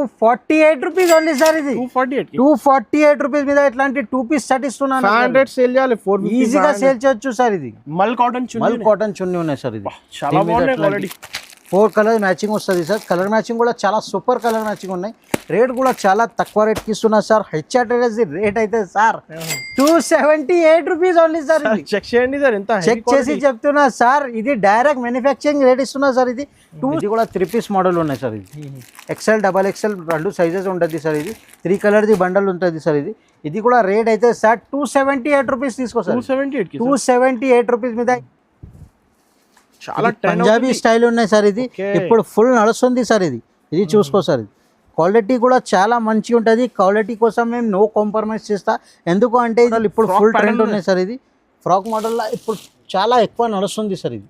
248 rupees only sir ఇది 248 rupees మీద ఇట్లాంటి 2 పీస్ సెట్ ఇస్తున్నాను 500 సేల్ చేయాలి 450 ఈజీగా సేల్ చేయొచ్చు సార్ ఇది మల్ కాటన్ చున్నీ ఉన్నాయి సార్ ఇది చాలా బాగున్నాయి క్వాలిటీ 4 కలర్ మ్యాచింగ్ వస్తుంది సార్ కలర్ మ్యాచింగ్ కూడా చాలా సూపర్ కలర్ మ్యాచింగ్ ఉన్నాయి రేట్ కూడా చాలా తక్కువ రేట్కి ఇస్తున్నా సార్ హెచ్ఆర్ ట్రేడర్స్ రేట్ అయితే sir 278 rupees only sir check చేయండి సార్ ఎంత చెక్ చేసి చెప్తున్నా సార్ ఇది డైరెక్ట్ మ్యానుఫ్యాక్చరింగ్ రేట్ ఇస్తున్నా సార్ ఇది ఇది కూడా 3 పీస్ మోడల్ ఉన్నాయి సార్ ఇది XL XXL రెండు సైజెస్ ఉంటుంది సార్ ఇది 3 కలర్ది బండల్ ఉంటుంది సార్ ఇది కూడా రేట్ అయితే సార్ 278 రూపీస్ తీసుకో సార్ 278 రూపీస్ మీద చాలా పంజాబీ స్టైల్ ఉన్నాయి సార్ ఇది ఇప్పుడు ఫుల్ నడుస్తుంది సార్ ఇది చూసుకో సార్ ఇది క్వాలిటీ కూడా చాలా మంచిగా ఉంటుంది క్వాలిటీ కోసం మేము నో కాంప్రమైజ్ చేస్తా ఎందుకు అంటే ఇప్పుడు ఫుల్ ట్రెండ్ ఉన్నాయి సార్ ఇది ఫ్రాక్ మోడల్లో ఇప్పుడు చాలా ఎక్కువ నడుస్తుంది సార్ ఇది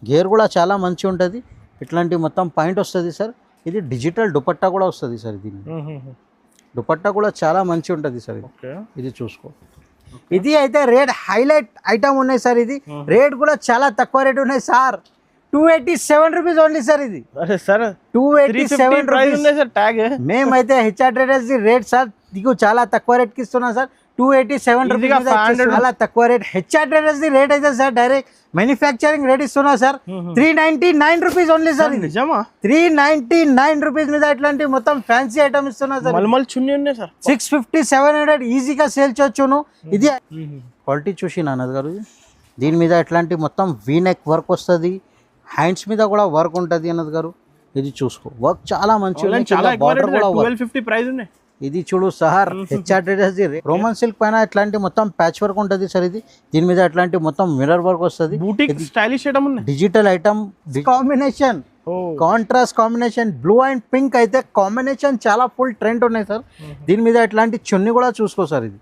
గేర్ కూడా చాలా మంచిగా ఉంటుంది ఇట్లాంటి మొత్తం పాయింట్ వస్తుంది సార్ ఇది డిజిటల్ దుపట్టా కూడా వస్తుంది సార్ ఇది దుపట్టా కూడా చాలా మంచిగా ఉంటుంది సార్ ఇది చూసుకో ఇది అయితే రేట్ హైలైట్ ఐటమ్ ఉన్నాయి సార్ ఇది రేట్ కూడా చాలా తక్కువ రేట్ ఉన్నాయి సార్ 287 రూపీస్ ఓన్లీ సార్ ఇది సార్ 287 రూపీస్ సార్ ట్యాగ్ మేమైతే హెచ్ఆర్ ట్రేడర్స్ రేట్ సార్ నీకు చాలా తక్కువ రేట్కి ఇస్తున్నాం సార్ 287 రూపీస్ చాలా తక్కువ రేట్ హెచ్ఆర్ ట్రేడర్స్ రేట్ అయితే సార్ డైరెక్ట్ మ్యానుఫ్యాక్చరింగ్ రేట్ ఇస్తున్నా సార్ 399 రూపీస్ ఓన్లీ సార్ నిజమా 399 రూపీస్ మీద ఇట్లాంటి మొత్తం ఫ్యాన్సీ ఐటమ్ ఇస్తున్నా సార్ మల్మల్ చున్నీ ఉన్నాయి సార్ 650 700 ఈజీగా సేల్ చేయొచ్చును ఇది క్వాలిటీ చూసి నాన్నది గారు దీని మీద ఇట్లాంటి మొత్తం వీ నెక్ వర్క్ వస్తుంది హ్యాండ్స్ మీద కూడా వర్క్ ఉంటుంది అన్నది గారు ఇది చూసుకో వర్క్ చాలా మంచిగా బార్డర్ కూడా 1250 ప్రైస్ ఉన్నాయి ఇది చూడు sir HR traders Roman silk పైన ఇట్లాంటి మొత్తం ప్యాచ్ వర్క్ ఉంటుంది సార్ ఇది దీని మీద ఇట్లాంటి మొత్తం మిర్రర్ వర్క్ వస్తుంది stylish item digital item combination contrast combination blue and pink అయితే కాంబినేషన్ చాలా ఫుల్ ట్రెండ్ ఉన్నాయి సార్ దీని మీద ఇట్లాంటి చున్నీ కూడా చూసుకో సార్ ఇది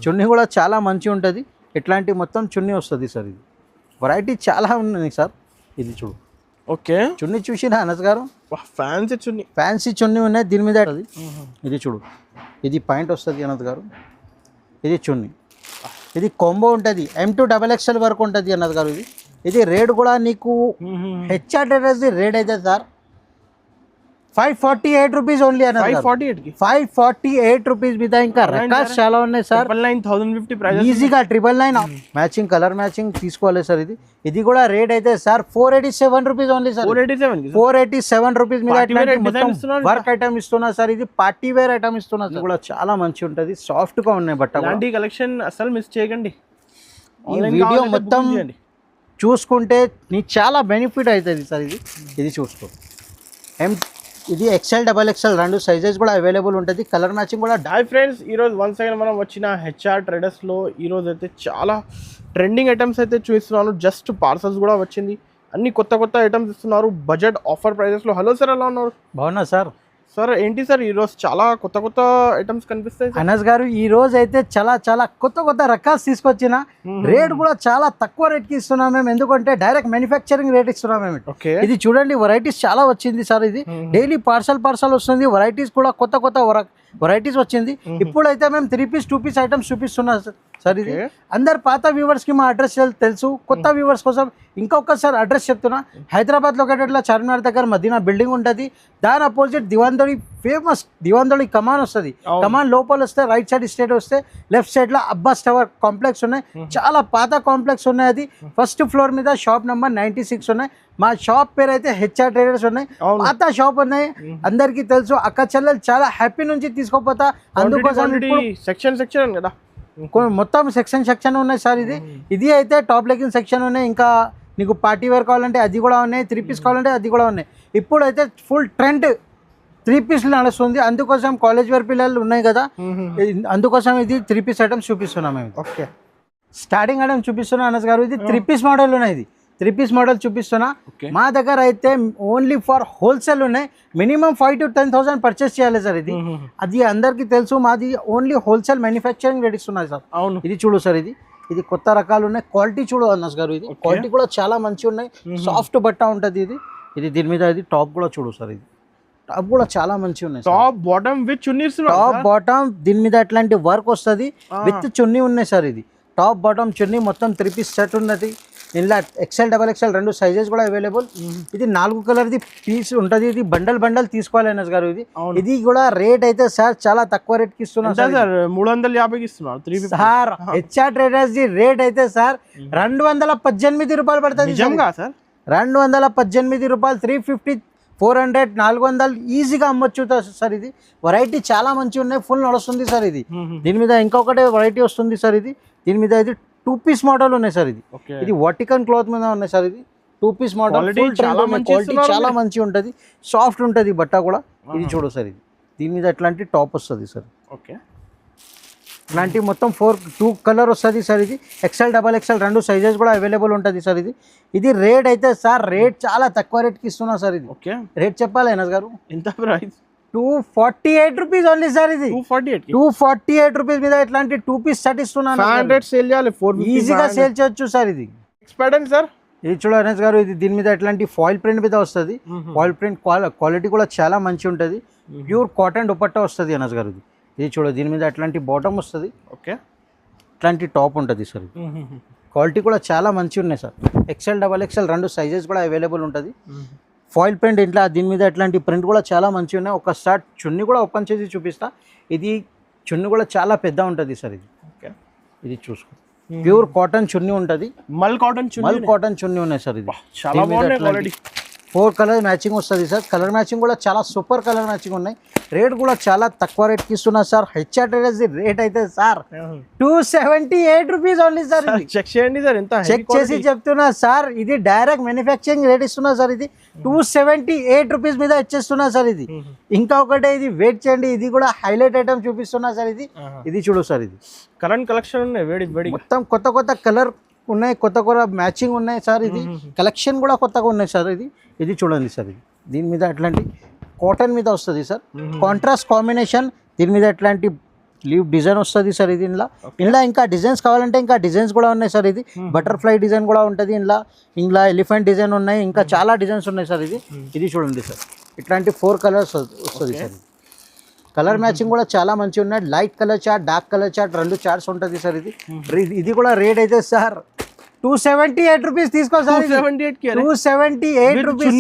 చున్నీ కూడా చాలా మంచిగా ఉంటుంది ఇట్లాంటి మొత్తం చున్నీ వస్తుంది సార్ ఇది వెరైటీ చాలా ఉన్నాయి సార్ ఇది చూడు ఓకే చున్నీ చూసినా అనస్ గారు ఫ్యాన్సీ చున్నీ ఉన్నాయి దీని మీద ఇది చూడు ఇది పాయింట్ వస్తుంది అనంత్ గారు ఇది చున్నీ ఇది కాంబో ఉంటుంది M2 XXL వరకు ఉంటుంది అన్నది గారు ఇది రేట్ కూడా నీకు హెచ్ఆర్ ట్రేడర్స్ రేట్ అయితే సార్ 548 రూపీస్ ఓన్లీ అన్నది 548 రూపీస్ మీద ఇంకా రకాస్ చాలా ఉన్నాయి సార్ 950 ప్రైస్ ఈజీగా 999 మ్యాచింగ్ కలర్ మ్యాచింగ్ తీసుకోవాలి సార్ ఇది కూడా రేట్ అయితే sir 487 rupees only sir 487 rupees మీద వర్క్ ఐటమ్ ఇస్తున్నా సార్ ఇది పార్టీ వేర్ ఐటమ్ ఇస్తున్నా సార్ కూడా చాలా మంచి ఉంటుంది సాఫ్ట్ గా ఉన్నాయి బట్ట కలెక్షన్ అసలు మిస్ చేయకండి ఈ వీడియో మొత్తం చూసుకుంటే నీకు చాలా బెనిఫిట్ అవుతుంది సార్ ఇది చూసుకో ఇది XL XXL రెండు సైజెస్ కూడా అవైలబుల్ ఉంటుంది కలర్ మ్యాచింగ్ కూడా హాయ్ ఫ్రెండ్స్ ఈరోజు వన్స్ అగైన్ మనం వచ్చిన హెచ్ఆర్ ట్రేడర్స్లో ఈరోజు అయితే చాలా ట్రెండింగ్ ఐటమ్స్ అయితే చూపిస్తున్నాను జస్ట్ పార్సల్స్ కూడా వచ్చింది అన్ని కొత్త ఐటమ్స్ ఇస్తున్నారు బడ్జెట్ ఆఫర్ ప్రైజెస్లో హలో సార్ ఎలా ఉన్నారు బాగున్నా సార్ సార్ ఏంటి సార్ ఈరోజు చాలా కొత్త ఐటమ్స్ కనిపిస్తాయి అనస్ గారు ఈ రోజు అయితే చాలా కొత్త రకాలు తీసుకొచ్చిన రేట్ కూడా చాలా తక్కువ రేట్కి ఇస్తున్నాం మేము ఎందుకంటే డైరెక్ట్ మ్యానుఫ్యాక్చరింగ్ రేట్ ఇస్తున్నాం మేము ఇది చూడండి వెరైటీస్ చాలా వచ్చింది సార్ ఇది డైలీ పార్సల్ వస్తుంది వెరైటీస్ కూడా కొత్త వెరైటీస్ వచ్చింది ఇప్పుడైతే మేము 3 పీస్ 2 పీస్ ఐటమ్స్ చూపిస్తున్నా సార్ ఇది అందరు పాత వ్యూవర్స్ కి మా అడ్రస్ తెలుసు కొత్త వ్యూవర్స్ కోసం ఇంకొకసారి అడ్రస్ చెప్తున్నా హైదరాబాద్ లొకేటెడ్లో చార్మినార్ దగ్గర మదీనా బిల్డింగ్ ఉంటుంది దాని అపోజిట్ దివాందోళి ఫేమస్ దివాందోళి కమాన్ వస్తుంది కమాన్ లోపల వస్తే రైట్ సైడ్ స్ట్రేట్ వస్తే లెఫ్ట్ సైడ్ లో అబ్బాస్ టవర్ కాంప్లెక్స్ ఉన్నాయి చాలా పాత కాంప్లెక్స్ ఉన్నాయి అది ఫస్ట్ ఫ్లోర్ మీద షాప్ నెంబర్ 96 ఉన్నాయి మా షాప్ పేరు అయితే హెచ్ఆర్ ట్రేడర్స్ ఉన్నాయి పాత షాప్ ఉన్నాయి అందరికి తెలుసు అక్క చెల్లెలు చాలా హ్యాపీ నుంచి తీసుకోపోతా అందుకోసం సెక్షన్ కదా మొత్తం సెక్షన్ ఉన్నాయి సార్ ఇది అయితే టాప్ లెగ్గింగ్ సెక్షన్ ఉన్నాయి ఇంకా నీకు పార్టీ వేర్ కావాలంటే అది కూడా ఉన్నాయి 3 పీస్ కావాలంటే అది కూడా ఉన్నాయి ఇప్పుడు అయితే ఫుల్ ట్రెండ్ 3 పీస్లు నడుస్తుంది అందుకోసం కాలేజ్ వేర్ పిల్లలు ఉన్నాయి కదా అందుకోసం ఇది 3 పీస్ ఐటమ్స్ చూపిస్తున్నాం మేము ఓకే స్టార్టింగ్ ఐటమ్ చూపిస్తున్నా అనస్ గారు ఇది 3 పీస్ మోడల్ ఉన్నాయి ఇది 3 పీస్ మోడల్ చూపిస్తున్నా మా దగ్గర అయితే ఓన్లీ ఫర్ హోల్సేల్ ఉన్నాయి మినిమం 5 to 10,000 పర్చేస్ చేయాలి సార్ అది అందరికి తెలుసు మాది ఓన్లీ హోల్సేల్ మ్యానుఫ్యాక్చరింగ్ రేట్ ఇస్తున్నాయి సార్ ఇది చూడు సార్ ఇది కొత్త రకాలు ఉన్నాయి క్వాలిటీ చూడు అనస్ గారు ఇది క్వాలిటీ కూడా చాలా మంచి ఉన్నాయి సాఫ్ట్ బట్ట ఉంటుంది ఇది దీని మీద ఇది టాప్ కూడా చూడు సార్ ఇది టాప్ కూడా చాలా మంచిగా ఉన్నాయి top bottom with chunni top bottom దీని మీద అట్లాంటి వర్క్ వస్తుంది విత్ చున్నీ ఉన్నాయి సార్ ఇది టాప్ బాటమ్ చున్నీ మొత్తం 3 పీస్ సెట్ ఉన్నది ఇలా ఎక్సెల్ డబల్ ఎక్సెల్ 2 సైజెస్ కూడా అవైలబుల్. ఇది 4 కలర్ది పీస్ ఉంటుంది. ఇది బండల్ తీసుకోవాలి అనస్ గారు. ఇది కూడా రేట్ అయితే సార్ చాలా తక్కువ రేట్ కి ఇస్తున్నాం సార్. 350కి ఇస్తున్నారు. 350 sir HR traders the rate అయితే సార్ 218 రూపాయలు పడుతుంది. నిజంగా సార్ 218 రూపాయలు. 350 400 400 ఈజీగా అమ్మొచ్చు సార్. ఇది వెరైటీ చాలా మంచి ఉన్నాయి, ఫుల్ నడుస్తుంది సార్. ఇది దీని మీద ఇంకొకటి వెరైటీ వస్తుంది సార్. ఇది దీని మీద ఇది 2 పీస్ మోడల్ ఉన్నాయి సార్. ఇది వర్టికల్ క్లాత్ మీద ఉన్నాయి సార్. ఇది 2 పీస్ మోడల్, క్వాలిటీ చాలా మంచి ఉంటుంది, సాఫ్ట్ ఉంటుంది బట్ట కూడా. ఇది చూడు సార్. ఇది దీని మీద ఎట్లాంటి టాప్ వస్తుంది సార్. ఓకే, ఇలాంటి మొత్తం 2 కలర్ వస్తుంది సార్. ఇది ఎక్సెల్ డబల్ ఎక్సెల్ 2 సైజెస్ కూడా అవైలబుల్ ఉంటుంది సార్. ఇది రేట్ అయితే సార్ రేట్ చాలా తక్కువ రేట్కి ఇస్తున్నా సార్. ఇది ఓకే, రేట్ చెప్పాలి అనస్ గారు. ఎంత ప్రైస్? 248 rupees only sir. ఇది 248 రూపీస్ మీద ఇట్లాంటి 2 పీస్ సెట్ ఇస్తున్నాను. 500 సేల్ చేయాలి, 450 ఈజీగా సేల్ చేయొచ్చు సార్. ఇది ఎక్స్పర్ట్ సార్. ఇది చూడ అనస్ గారు. ఇది దీని మీద ఎట్లాంటి ఫాయిల్ ప్రింట్ మీద వస్తుంది. ఫాయిల్ ప్రింట్ క్వాలిటీ కూడా చాలా మంచి ఉంటుంది. ప్యూర్ కాటన్ దుపట్టా వస్తుంది అనస్ గారు. ఇది చూడ, దీని మీద అట్లాంటి బాటమ్ వస్తుంది. ఓకే, ఇట్లాంటి టాప్ ఉంటుంది సార్. క్వాలిటీ కూడా చాలా మంచి ఉన్నాయి sir. XL double XL 2 sizes కూడా అవైలబుల్ ఉంటుంది. ఫాయిల్ ప్రింట్ ఇంట్లో దీని మీద ఇట్లాంటి ప్రింట్ కూడా చాలా మంచి ఉన్నాయి. ఒక స్టార్ట్ చున్నీ కూడా ఓపెన్ చేసి చూపిస్తా. ఇది చున్నీ కూడా చాలా పెద్ద ఉంటుంది సార్. ఇది ఓకే, ఇది చూసుకో, ప్యూర్ కాటన్ చున్నీ ఉంటుంది. మల్ కాటన్ చున్నీ ఉన్నాయి సార్. ఇది చాలా బాగుంది క్వాలిటీ. 4 కలర్ మ్యాచింగ్ వస్తుంది సార్. కలర్ మ్యాచింగ్ కూడా చాలా సూపర్ కలర్ మ్యాచింగ్ ఉన్నాయి. రేట్ కూడా చాలా తక్కువ రేట్కి ఇస్తున్నా సార్. హెచ్ఆర్ ట్రేడర్స్ రేట్ అయితే sir 278 rupees only sir. Check చేయండి సార్, ఎంత చెక్ చేసి చెప్తున్నా సార్. ఇది డైరెక్ట్ మ్యానుఫ్యాక్చరింగ్ రేట్ ఇస్తున్నా సార్. ఇది 278 రూపీస్ మీద ఇచ్చేస్తున్నా సార్. ఇది ఇంకా ఒకటే, ఇది వెయిట్ చేయండి. ఇది కూడా హైలైట్ ఐటమ్ చూపిస్తున్నా సార్. ఇది చూడు సార్. ఇది కరెంట్ కలెక్షన్ ఉన్నాయి, వేడి మొత్తం కొత్త కలర్ ఉన్నాయి, కొత్త మ్యాచింగ్ ఉన్నాయి సార్. ఇది కలెక్షన్ కూడా కొత్తగా ఉన్నాయి సార్. ఇది చూడండి సార్. ఇది దీని మీద అట్లాంటి కాటన్ మీద వస్తుంది సార్. Contrast combination. దీని మీద ఎట్లాంటి లీవ్ డిజైన్ వస్తుంది సార్. ఇది ఇంట్లో ఇంకా డిజైన్స్ కావాలంటే ఇంకా డిజైన్స్ కూడా ఉన్నాయి సార్. ఇది బటర్ఫ్లై డిజైన్ కూడా ఉంటుంది. ఇంట్లో ఎలిఫెంట్ డిజైన్ ఉన్నాయి, ఇంకా చాలా డిజైన్స్ ఉన్నాయి సార్. ఇది చూడండి సార్. ఇట్లాంటి 4 కలర్స్ వస్తుంది సార్. కలర్ మ్యాచింగ్ కూడా చాలా మంచి ఉన్నాయి. Light colour chart, dark colour chart 2 charts ఉంటుంది సార్. ఇది కూడా రేట్ అయితే సార్ 278 రూపీస్ తీసుకో సార్. 278 రూపీస్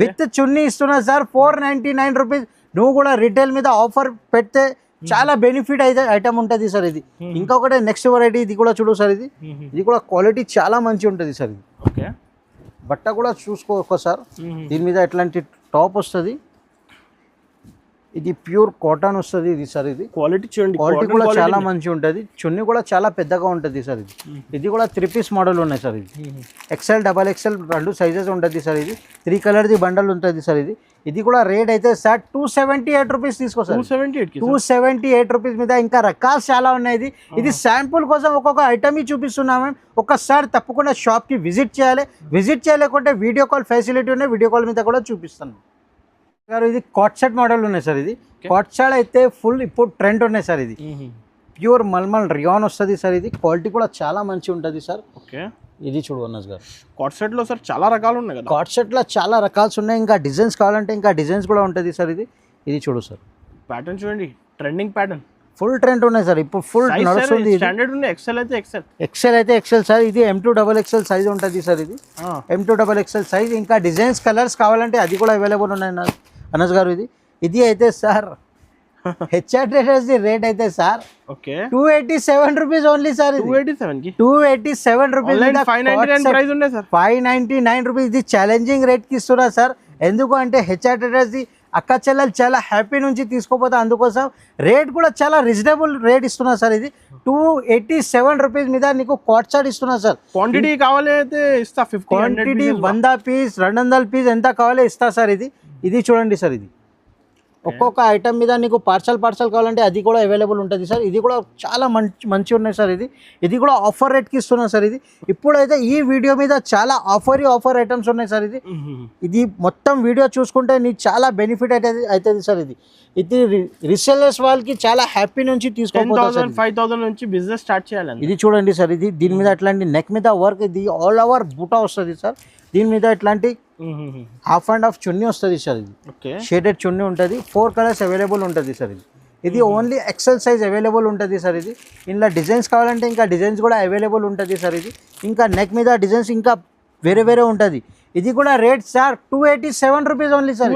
విత్ చున్నీ ఇస్తున్నా సార్. 499 రూపీస్. నువ్వు కూడా రిటైల్ మీద ఆఫర్ పెడితే చాలా బెనిఫిట్ అయితే ఐటమ్ ఉంటుంది సార్. ఇది ఇంకొకటి నెక్స్ట్ వెరైటీ. ఇది కూడా చూడు సార్. ఇది కూడా క్వాలిటీ చాలా మంచి ఉంటుంది సార్. ఇది ఓకే, బట్ట కూడా చూసుకో సార్. దీని మీద ఎట్లాంటి టాప్ వస్తుంది. ఇది ప్యూర్ కాటన్ వస్తుంది. ఇది సార్. ఇది క్వాలిటీ చూడండి, క్వాలిటీ కూడా చాలా మంచి ఉంటుంది. చున్నీ కూడా చాలా పెద్దగా ఉంటుంది సార్. ఇది కూడా 3 పీస్ మోడల్ ఉన్నాయి సార్. ఇది ఎక్సెల్ డబల్ ఎక్సెల్ 2 సైజెస్ ఉంటుంది సార్. ఇది 3 కలర్ది బండల్ ఉంటుంది సార్. ఇది కూడా రేట్ అయితే సార్ 278 రూపీస్ తీసుకో సార్. 278 రూపీస్ మీద ఇంకా రకాలు చాలా ఉన్నాయి. ఇది శాంపుల్ కోసం ఒక్కొక్క ఐటమ్ చూపిస్తున్నాము. ఒకసారి తప్పకుండా షాప్కి విజిట్ చేయాలి. విజిట్ చేయలేకుంటే వీడియో కాల్ ఫెసిలిటీ ఉన్నాయి, వీడియో కాల్ మీద కూడా చూపిస్తాను గారు. ఇది కాట్ సెట్ మోడల్ ఉన్నాయి సార్. ఇది కాట్ సెట్ అయితే ఫుల్ ఇప్పుడు ట్రెండ్ ఉన్నాయి సార్. ఇది ప్యూర్ మల్మల్ రియాన్ వస్తుంది సార్. ఇది క్వాలిటీ కూడా చాలా మంచి ఉంటుంది సార్. ఓకే, ఇది చూడు అనస్ గారు. కాట్ సెట్ లో సార్ చాలా రకాలు ఉన్నాయి కదా. కాట్ సెట్ లో చాలా రకాల్స్ ఉన్నాయి. ఇంకా డిజైన్స్ కావాలంటే ఇంకా డిజైన్స్ కూడా ఉంటుంది సార్. ఇది చూడు సార్. ప్యాటర్న్ చూడండి, ట్రెండింగ్ ప్యాటర్న్, ఫుల్ ట్రెండ్ ఉన్నాయి సార్. ఇప్పుడు ఫుల్ నడుస్తుంది. స్టాండర్డ్ ఉంది. ఎక్సెల్ అయితే ఎక్సెల్ సార్. ఇది M2XXL సైజ్ ఉంటుంది సార్. ఇది M2XXL సైజ్. ఇంకా డిజైన్స్ కలర్స్ కావాలంటే అది కూడా అవైలబుల్ ఉన్నాయి అనస్ గారు. ఇది అయితే సార్ హెచ్ఆర్ ట్రేడర్స్ రేట్ అయితే sir 287 rupees only sir. 287 rupees. 599 rupees. ఇది ఛాలెంజింగ్ రేట్ కి ఇస్తున్నా సార్. ఎందుకు అంటే హెచ్ఆర్ ట్రేడర్స్ అక్క చెల్లెలు చాలా హ్యాపీ నుంచి తీసుకోపోతే అందుకోసం రేట్ కూడా చాలా రీజనబుల్ రేట్ ఇస్తున్నా సార్. ఇది 287 రూపీస్ మీద నీకు కాట్ సెట్ ఇస్తున్నా సార్. క్వాంటిటీ కావాలంటే ఇస్తా. క్వాంటిటీ 100 పీస్ 200 పీస్ ఎంత కావాలో ఇస్తా సార్. ఇది చూడండి సార్. ఇది ఒక్కొక్క ఐటమ్ మీద నీకు పార్సల్ కావాలంటే అది కూడా అవైలబుల్ ఉంటుంది సార్. ఇది కూడా చాలా మంచి ఉన్నాయి సార్. ఇది కూడా ఆఫర్ రేట్కి ఇస్తున్నా సార్. ఇప్పుడైతే ఈ వీడియో మీద చాలా ఆఫర్ ఐటమ్స్ ఉన్నాయి సార్. ఇది మొత్తం వీడియో చూసుకుంటే నీకు చాలా బెనిఫిట్ అవుతుంది సార్. ఇది రీసెల్లర్స్ వాళ్ళకి చాలా హ్యాపీ నుంచి తీసుకోవాలి. 5,000 నుంచి బిజినెస్ స్టార్ట్ చేయాలి. ఇది చూడండి సార్. దీని మీద అట్లాంటి నెక్ మీద వర్క్. ఇది ఆల్ ఓవర్ బూటా వస్తుంది సార్. దీని మీద ఇట్లాంటి హాఫ్ అండ్ హాఫ్ చున్నీ వస్తుంది సార్. ఇది షేడెడ్ చున్నీ ఉంటుంది. 4 కలర్స్ అవైలబుల్ ఉంటుంది సార్. ఇది ఓన్లీ ఎక్సెల్ సైజ్ అవైలబుల్ ఉంటుంది సార్ ఇది. ఇందులో డిజైన్స్ కావాలంటే ఇంకా డిజైన్స్ కూడా అవైలబుల్ ఉంటుంది సార్ ఇది. ఇంకా నెక్ మీద డిజైన్స్ ఇంకా వేరే వేరే ఉంటుంది. ఇది కూడా rate sir 287 rupees only sir.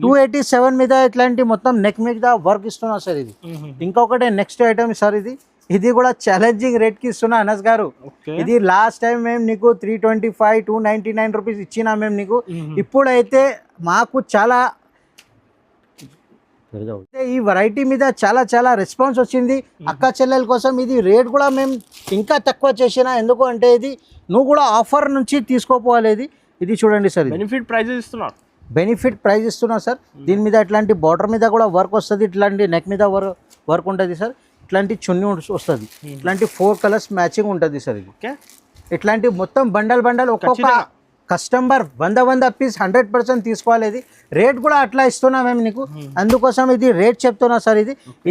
287 మీద ఇట్లాంటి మొత్తం నెక్ మీద వర్క్ ఇస్తున్నా సార్ ఇది. ఇంకొకటి నెక్స్ట్ ఐటమ్ సార్ ఇది. ఇది కూడా ఛాలెంజింగ్ రేట్ కి ఇస్తున్నా అనస్ గారు. ఇది లాస్ట్ టైం మేము నీకు 325 299 రూపీస్ ఇచ్చినా మేము నీకు. ఇప్పుడైతే మాకు చాలా ఈ వెరైటీ మీద చాలా చాలా రెస్పాన్స్ వచ్చింది అక్క చెల్లెల కోసం. ఇది రేట్ కూడా మేము ఇంకా తక్కువ చేసినా, ఎందుకు అంటే ఇది నువ్వు కూడా ఆఫర్ నుంచి తీసుకోపోవాలి. ఇది చూడండి సార్, బెనిఫిట్ ప్రైజెస్ ఇస్తున్నారు. బెనిఫిట్ ప్రైస్ ఇస్తున్నా సార్. దీని మీద ఇట్లాంటి బార్డర్ మీద కూడా వర్క్ వస్తుంది, ఇట్లాంటి నెక్ మీద వర్క్ ఉంటుంది సార్. ఇట్లాంటి చున్నీ వస్తుంది, ఇట్లాంటి 4 కలర్స్ మ్యాచింగ్ ఉంటుంది సార్ ఇది. ఇట్లాంటి మొత్తం బండల్ ఒక్కొక్క కస్టమర్ 100 పీస్ 100% తీసుకోవాలి. ఇది రేట్ కూడా అట్లా ఇస్తున్నా మేము నీకు, అందుకోసం ఇది రేట్ చెప్తున్నా సార్.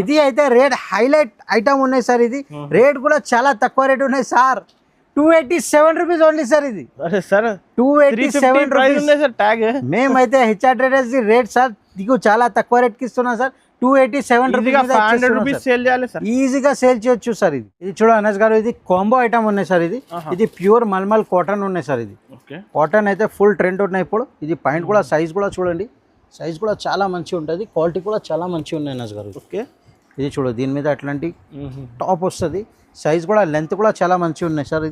ఇది అయితే రేట్ హైలైట్ ఐటమ్ ఉన్నాయి సార్. ఇది రేట్ కూడా చాలా తక్కువ రేట్ ఉన్నాయి సార్. 287 rupees only sir. ఇది 287 రూపీస్. మేమైతే హెచ్ఆర్ ట్రేడర్స్ రేట్ సార్ నీకు చాలా తక్కువ రేట్కి ఇస్తున్నా సార్. 287 రూపీస్ ఈజీగా సేల్ చేయొచ్చు సార్. ఇది చూడ అనస్ గారు, ఇది కాంబో ఐటమ్ ఉన్నాయి సార్. ఇది ప్యూర్ మల్మల్ కాటన్ ఉన్నాయి సార్. ఇది కాటన్ అయితే ఫుల్ ట్రెండ్ ఉన్నాయి ఇప్పుడు. ఇది పాయింట్ కూడా సైజ్ కూడా చూడండి, సైజ్ కూడా చాలా మంచిగా ఉంటుంది, క్వాలిటీ కూడా చాలా మంచిగా ఉన్నాయి అనస్ గారు. ఇది చూడ, దీని మీద అట్లాంటి టాప్ వస్తుంది, సైజ్ కూడా లెంత్ కూడా చాలా మంచిగా ఉన్నాయి సార్.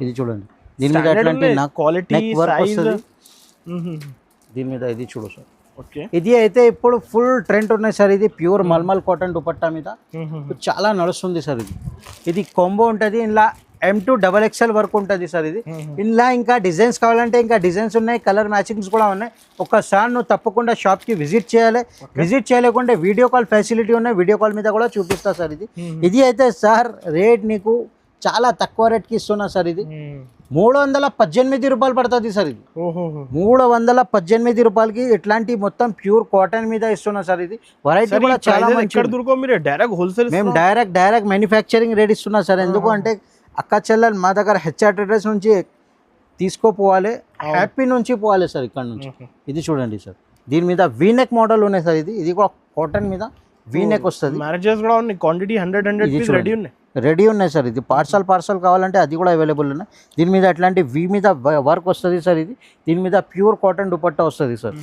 ఇది చూడండి, దీని మీద అట్లాంటి క్వాలిటీ వర్క్ వస్తుంది దీని మీద. ఇది చూడు సార్, ఇది అయితే ఇప్పుడు ఫుల్ ట్రెండ్ ఉన్నాయి సార్. ఇది ప్యూర్ మల్మల్ కాటన్ దుపట్టా మీద చాలా నడుస్తుంది సార్. ఇది కాంబో ఉంటుంది, ఇలా M2 XXL వరకు ఉంటుంది సార్. ఇది ఇలా ఇంకా డిజైన్స్ కావాలంటే ఇంకా డిజైన్స్ ఉన్నాయి, కలర్ మ్యాచింగ్స్ కూడా ఉన్నాయి. ఒక్కసారి నువ్వు తప్పకుండా షాప్కి విజిట్ చేయాలి. విజిట్ చేయలేకుంటే వీడియో కాల్ ఫెసిలిటీ ఉన్నాయి, వీడియో కాల్ మీద కూడా చూపిస్తా సార్. ఇది అయితే సార్ రేట్ నీకు చాలా తక్కువ రేట్కి ఇస్తున్నా సార్. ఇది 318 రూపాయలు పడుతుంది సార్. ఇది 318 రూపాయలకి ఇట్లాంటి మొత్తం ప్యూర్ కాటన్ మీద ఇస్తున్నా సార్. ఇది వెరైటీ కూడా చాలా మంచి. మేము డైరెక్ట్ మ్యానుఫ్యాక్చరింగ్ రేట్ ఇస్తున్నా సార్. ఎందుకు అంటే అక్క చెల్లెలు మా దగ్గర హెచ్ఆర్ ట్రేడర్స్ నుంచి తీసుకోపోవాలి, హ్యాపీ నుంచి పోవాలి సార్ ఇక్కడ నుంచి. ఇది చూడండి సార్, దీని మీద వీనెక్ మోడల్ ఉన్నాయి సార్. ఇది కూడా కాటన్ మీద వీనెక్ వస్తుంది. మ్యారేజెస్ కూడా ఉన్నాయి, క్వాంటిటీ 100 రెడీ ఉన్నాయి సార్. ఇది పార్సల్ కావాలంటే అది కూడా అవైలబుల్ ఉన్నాయి. దీని మీద అట్లాంటి వీ మీద వర్క్ వస్తుంది సార్. దీని మీద ప్యూర్ కాటన్ దుపట్టా వస్తుంది సార్.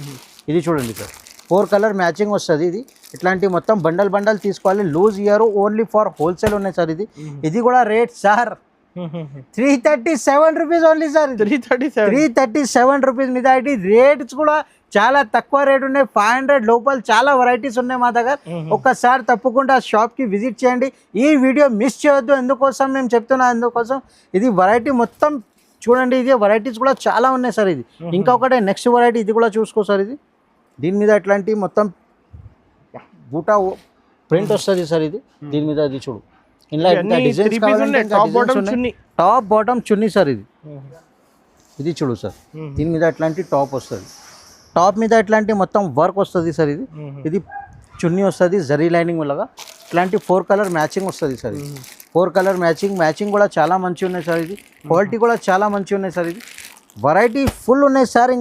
ఇది చూడండి సార్, 4 కలర్ మ్యాచింగ్ వస్తుంది. ఇది ఇట్లాంటి మొత్తం బండల్ తీసుకోవాలి, loose year only for wholesale ఉన్నాయి సార్. ఇది కూడా rate sir 337 rupees only sir. 337 rupees మీద. ఇది రేట్స్ కూడా చాలా తక్కువ రేట్ ఉన్నాయి, 500 లోపల చాలా వెరైటీస్ ఉన్నాయి మా దగ్గర. ఒక్కసారి తప్పకుండా షాప్కి విజిట్ చేయండి. ఈ వీడియో మిస్ చేయొద్దు, ఎందుకోసం మేము చెప్తున్నా, అందుకోసం. ఇది వెరైటీ మొత్తం చూడండి, ఇది వెరైటీస్ కూడా చాలా ఉన్నాయి సార్. ఇది ఇంకొకటి నెక్స్ట్ వెరైటీ, ఇది కూడా చూసుకో సార్. దీని మీద అట్లాంటి మొత్తం బూటా ప్రింట్ వస్తుంది సార్. దీని మీద ఇది చూడు, ఇలా డిజైన్స్ టాప్ బాటమ్ చున్నీ సార్. ఇది చూడు సార్, దీని మీద అట్లాంటి టాప్ వస్తుంది, టాప్ మీద ఇట్లాంటి మొత్తం వర్క్ వస్తుంది సార్. ఇది చున్నీ వస్తుంది జరీ లైనింగ్ లాగా. ఇట్లాంటి 4 కలర్ మ్యాచింగ్ వస్తుంది సార్. 4 కలర్ మ్యాచింగ్ కూడా చాలా మంచిగా ఉన్నాయి సార్. క్వాలిటీ కూడా చాలా మంచిగా ఉన్నాయి సార్. వెరైటీ ఫుల్ ఉన్నాయి సార్.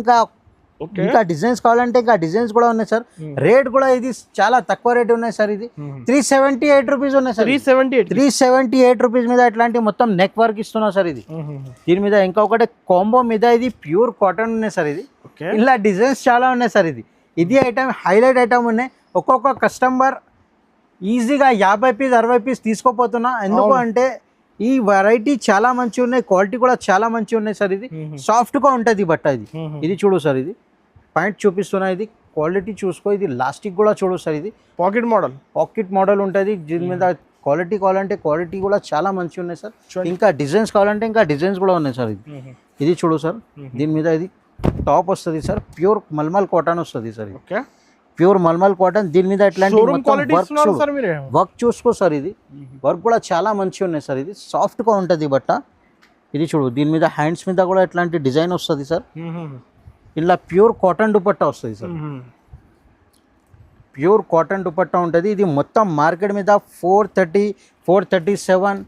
ఇంకా డిజైన్స్ కావాలంటే ఇంకా డిజైన్స్ కూడా ఉన్నాయి సార్. రేట్ కూడా ఇది చాలా తక్కువ రేట్ ఉన్నాయి సార్. ఇది 378 రూపీస్ ఉన్నాయి సార్. 378 రూపీస్ మీద ఇట్లాంటి మొత్తం నెక్ వర్క్ ఇస్తున్నా సార్. దీని మీద ఇంకొకటి కాంబో మీద ఇది ప్యూర్ కాటన్ ఉన్నాయి సార్. ఇలా డిజైన్స్ చాలా ఉన్నాయి సార్. ఇది ఐటమ్ హైలైట్ ఐటమ్ ఉన్నాయి. ఒక్కొక్క కస్టమర్ ఈజీగా 50 పీస్ 60 పీస్ తీసుకోపోతున్నా, ఎందుకు అంటే ఈ వెరైటీ చాలా మంచిగా ఉన్నాయి, క్వాలిటీ కూడా చాలా మంచిగా ఉన్నాయి సార్. ఇది సాఫ్ట్గా ఉంటుంది బట్ట. ఇది చూడు సార్, ఇది పాయింట్ చూపిస్తున్నా. ఇది క్వాలిటీ చూసుకో, ఇది లాస్టిక్ కూడా చూడు సార్. ఇది పాకెట్ మోడల్ ఉంటుంది. దీని మీద క్వాలిటీ కావాలంటే క్వాలిటీ కూడా చాలా మంచిగా ఉన్నాయి సార్. ఇంకా డిజైన్స్ కావాలంటే ఇంకా డిజైన్స్ కూడా ఉన్నాయి సార్. ఇది చూడు సార్, దీని మీద ఇది టాప్ వస్తుంది సార్. ప్యూర్ మల్మల్ కాటన్ వస్తుంది సార్. Pure mulmul cotton. దీని మీద ఇట్లాంటి వర్క్ చూసుకో సార్. ఇది వర్క్ కూడా చాలా మంచిగా ఉన్నాయి సార్. ఇది సాఫ్ట్గా ఉంటుంది బట్ట. ఇది చూడు, దీని మీద హ్యాండ్స్ మీద కూడా ఇట్లాంటి డిజైన్ వస్తుంది సార్. ఇలా ప్యూర్ కాటన్ దుపట్టా వస్తుంది సార్. ప్యూర్ కాటన్ దుపట్టా ఉంటుంది. ఇది మొత్తం మార్కెట్ మీద 430, 437,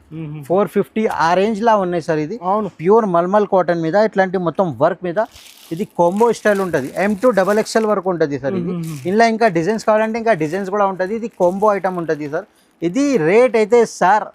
450 ఆ రేంజ్లా ఉన్నాయి సార్. ఇది అవును, ప్యూర్ మల్మల్ కాటన్ మీద ఇట్లాంటి మొత్తం వర్క్ మీద ఇది కాంబో స్టైల్ ఉంటుంది. M2 XXL వరకు ఉంటుంది సార్. ఇది ఇలా ఇంకా డిజైన్స్ కావాలంటే ఇంకా డిజైన్స్ కూడా ఉంటుంది. ఇది కాంబో ఐటమ్ ఉంటుంది సార్. ఇది రేట్ అయితే సార్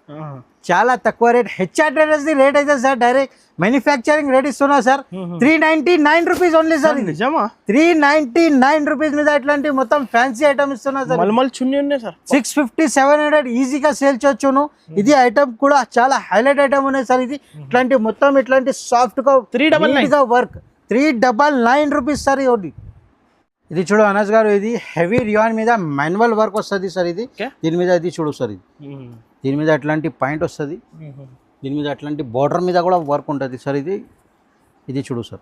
చాలా తక్కువ rate. HR traders the rate అయితే సార్ డైరెక్ట్ మ్యానుఫ్యాక్చరింగ్ రేట్ ఇస్తున్నా సార్. 399 rupees only sir. నిజమా? 399 రూపీస్ మీద ఇట్లాంటి మొత్తం ఫ్యాన్సీ ఐటమ్ ఇస్తున్నా సార్. మల్మల్ చున్నీ ఉన్నాయి సార్. 650, 700 ఈజీగా సేల్ చేయొచ్చును. ఇది ఐటమ్ కూడా చాలా హైలైట్ ఐటమ్ ఉన్నాయి సార్. ఇది ఇట్లాంటి మొత్తం ఇట్లాంటి సాఫ్ట్ గా 399 వర్క్ 399 రూపీస్ సార్. ఇది చూడు అనస్ గారు, ఇది హెవీ రియాన్ మీద మాన్యువల్ వర్క్ వస్తుంది సార్. ఇది దీని మీద ఇది చూడు సార్. ఇది దీని మీద అట్లాంటి పాయింట్ వస్తుంది. దీని మీద అట్లాంటి బార్డర్ మీద కూడా వర్క్ ఉంటుంది సార్. ఇది చూడు సార్.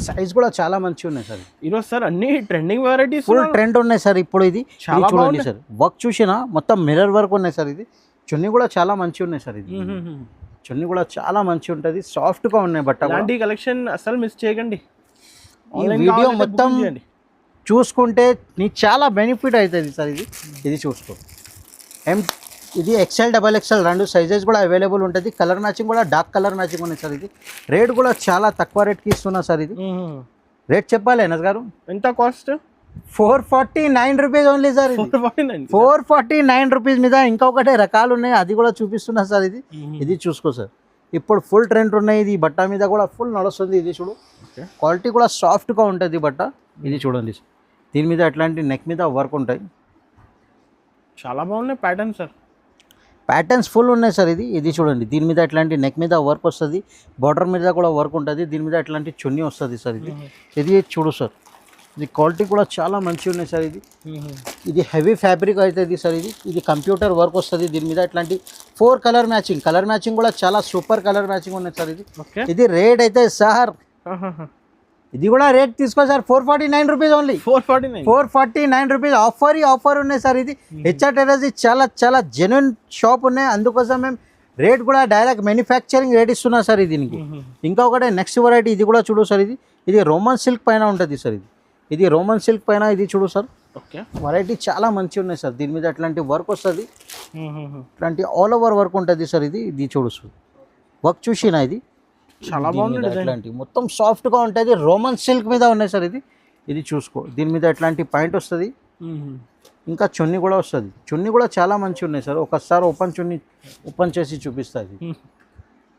సైజ్ కూడా చాలా మంచిగా ఉన్నాయి సార్. ఈరోజు సార్ అన్ని ట్రెండింగ్ వెరైటీస్ ఫుల్ ట్రెండ్ ఉన్నాయి సార్ ఇప్పుడు. ఇది చూడండి సార్, వర్క్ చూసినా మొత్తం మిర్రర్ వర్క్ ఉన్నాయి సార్. ఇది చున్నీ కూడా చాలా మంచిగా ఉన్నాయి సార్. ఇది చున్నీ కూడా చాలా మంచిగా ఉంటుంది, సాఫ్ట్ గా ఉన్నాయి బట్ట. అలాంటి కలెక్షన్ అసలు మిస్ చేయకండి. ఈ వీడియో మొత్తం చూసుకుంటే నీకు చాలా బెనిఫిట్ అవుతుంది సార్. ఇది చూసుకో. ఇది XL, XXL రెండు సైజెస్ కూడా అవైలబుల్ ఉంటుంది. కలర్ మ్యాచింగ్ కూడా డార్క్ కలర్ మ్యాచింగ్ ఉన్నాయి సార్. ఇది రేట్ కూడా చాలా తక్కువ రేట్కి ఇస్తున్నా సార్. ఇది రేట్ చెప్పాలి అనస్ గారు, ఎంత cost? 449 rupees only sir. 449 rupees మీద ఇంకొకటి రకాలు ఉన్నాయి, అది కూడా చూపిస్తున్నా సార్. ఇది చూసుకో సార్. ఇప్పుడు ఫుల్ ట్రెండ్ ఉన్నాయి. ఇది బట్ట మీద కూడా ఫుల్ నడుస్తుంది. ఇది చూడు, క్వాలిటీ కూడా సాఫ్ట్గా ఉంటుంది బట్ట. ఇది చూడండి, దీని మీద అట్లాంటి నెక్ మీద వర్క్ ఉంటాయి. చాలా బాగున్నాయి ప్యాటర్న్ సార్. ప్యాటర్న్స్ ఫుల్ ఉన్నాయి సార్. ఇది చూడండి, దీని మీద అట్లాంటి నెక్ మీద వర్క్ వస్తుంది, బార్డర్ మీద కూడా వర్క్ ఉంటుంది. దీని మీద అట్లాంటి చున్నీ వస్తుంది సార్. ఇది చూడు సార్. ఇది క్వాలిటీ కూడా చాలా మంచిగా ఉన్నాయి సార్. ఇది హెవీ ఫ్యాబ్రిక్ అవుతుంది సార్. ఇది కంప్యూటర్ వర్క్ వస్తుంది. దీని మీద అట్లాంటి 4 కలర్ మ్యాచింగ్ కూడా చాలా సూపర్ కలర్ మ్యాచింగ్ ఉన్నాయి సార్. ఇది రేట్ అయితే సార్, ఇది కూడా రేట్ తీసుకో sir. 449 rupees only. 449 rupees offer ఉన్నాయి సార్. ఇది హెచ్ఆర్ ట్రేడర్స్ చాలా చాలా జెన్యున్ షాప్ ఉన్నాయి, అందుకోసం మేము రేట్ కూడా డైరెక్ట్ మ్యానుఫ్యాక్చరింగ్ రేట్ ఇస్తున్నా సార్. దీనికి ఇంకొకటి నెక్స్ట్ వెరైటీ ఇది కూడా చూడు సార్. ఇది రోమన్ సిల్క్ పైన ఉంటుంది సార్. ఇది రోమన్ సిల్క్ పైన ఇది చూడు సార్. వెరైటీ చాలా మంచిగా ఉన్నాయి సార్. దీని మీద అట్లాంటి వర్క్ వస్తుంది, ఇట్లాంటి ఆల్ ఓవర్ వర్క్ ఉంటుంది సార్. ఇది చూడు సార్, వర్క్ చూసినా ఇది చాలా బాగుంది. అట్లాంటి మొత్తం సాఫ్ట్గా ఉంటుంది, రోమన్ సిల్క్ మీద ఉన్నాయి సార్. ఇది చూసుకో. దీని మీద అట్లాంటి పాయింట్ వస్తుంది, ఇంకా చున్నీ కూడా వస్తుంది. చున్నీ కూడా చాలా మంచిగా ఉన్నాయి సార్. ఒకసారి ఓపెన్ చేసి చూపిస్తుంది.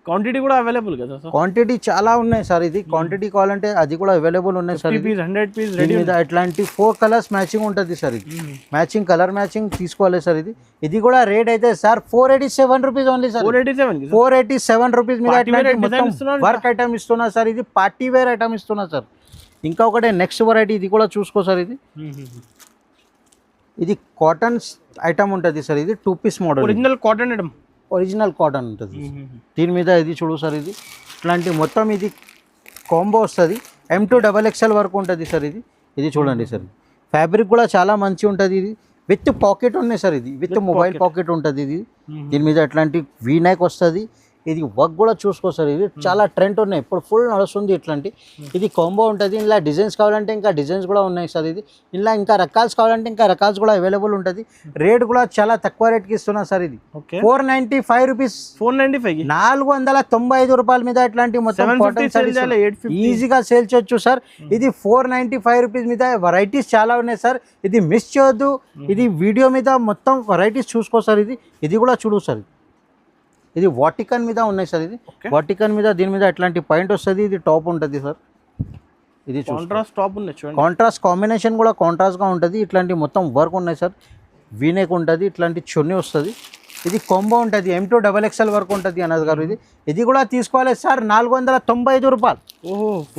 క్వాంటిటీ కూడా అవైలబుల్ కదా సార్? క్వాంటిటీ చాలా ఉన్నాయి సార్. ఇది క్వాంటిటీ కావాలంటే అది కూడా అవైలబుల్ ఉన్నాయి సార్. 100 పీస్ రెడీ మీద అట్లాంటి 4 కలర్స్ మ్యాచింగ్ ఉంటుంది సార్. మ్యాచింగ్ కలర్ మ్యాచింగ్ తీసుకోవాలి సార్. ఇది కూడా రేట్ అయితే sir 487 rupees only sir. 487 rupees మీద వర్క్ ఐటమ్ ఇస్తున్నా సార్. ఇది పార్టీ వేర్ ఐటమ్ ఇస్తున్నా సార్. ఇంకా ఒకటే నెక్స్ట్ వెరైటీ ఇది కూడా చూసుకో సార్. ఇది కాటన్ ఐటమ్ ఉంటుంది సార్. ఇది 2 పీస్ మోడల్, ఒరిజినల్ కాటన్ ఉంటుంది. దీని మీద ఇది చూడు సార్. ఇట్లాంటి మొత్తం ఇది కాంబో వస్తుంది. M2 XXL వరకు ఉంటుంది సార్. ఇది చూడండి సార్. ఫ్యాబ్రిక్ కూడా చాలా మంచిగా ఉంటుంది. ఇది విత్ పాకెట్ ఉన్నాయి సార్. విత్ మొబైల్ పాకెట్ ఉంటుంది. దీని మీద అట్లాంటి వీ నెక్ వస్తుంది. ఇది వర్క్ కూడా చూసుకో సార్. ఇది చాలా ట్రెండ్ ఉన్నాయి, ఇప్పుడు ఫుల్ నడుస్తుంది ఇట్లాంటి. ఇది కాంబో ఉంటుంది. ఇలా డిజైన్స్ కావాలంటే ఇంకా డిజైన్స్ కూడా ఉన్నాయి సార్. ఇలా ఇంకా రకాల్స్ కావాలంటే ఇంకా రకాల్స్ కూడా అవైలబుల్ ఉంటుంది. రేట్ కూడా చాలా తక్కువ రేట్కి ఇస్తున్నా సార్. ఇది 495 రూపీస్. 495 రూపాయల మీద ఇట్లాంటి మొత్తం ఈజీగా సేల్ చేయొచ్చు సార్. ఇది 495 రూపీస్ మీద వెరైటీస్ చాలా ఉన్నాయి సార్. ఇది మిస్ చేయొద్దు. ఇది వీడియో మీద మొత్తం వెరైటీస్ చూసుకో సార్. ఇది కూడా చూడు సార్. ఇది వాటికన్ మీద ఉన్నాయి సార్. వాటికన్ మీద దీని మీద అట్లాంటి పాయింట్ వస్తుంది. ఇది టాప్ ఉంటుంది సార్. ఇది కాంట్రాస్ట్ టాప్ ఉన్నాయి చూడండి. కాంట్రాస్ట్ కాంబినేషన్ కూడా కాంట్రాస్ట్గా ఉంటుంది. ఇట్లాంటి మొత్తం వర్క్ ఉన్నాయి సార్. వీనెక్ ఉంటుంది, ఇట్లాంటి చున్నీ వస్తుంది. ఇది కాంబో ఉంటుంది. M2 XXL వరకు ఉంటుంది అనస్ గారు. ఇది కూడా తీసుకోవాలి సార్. 495 రూపాయలు.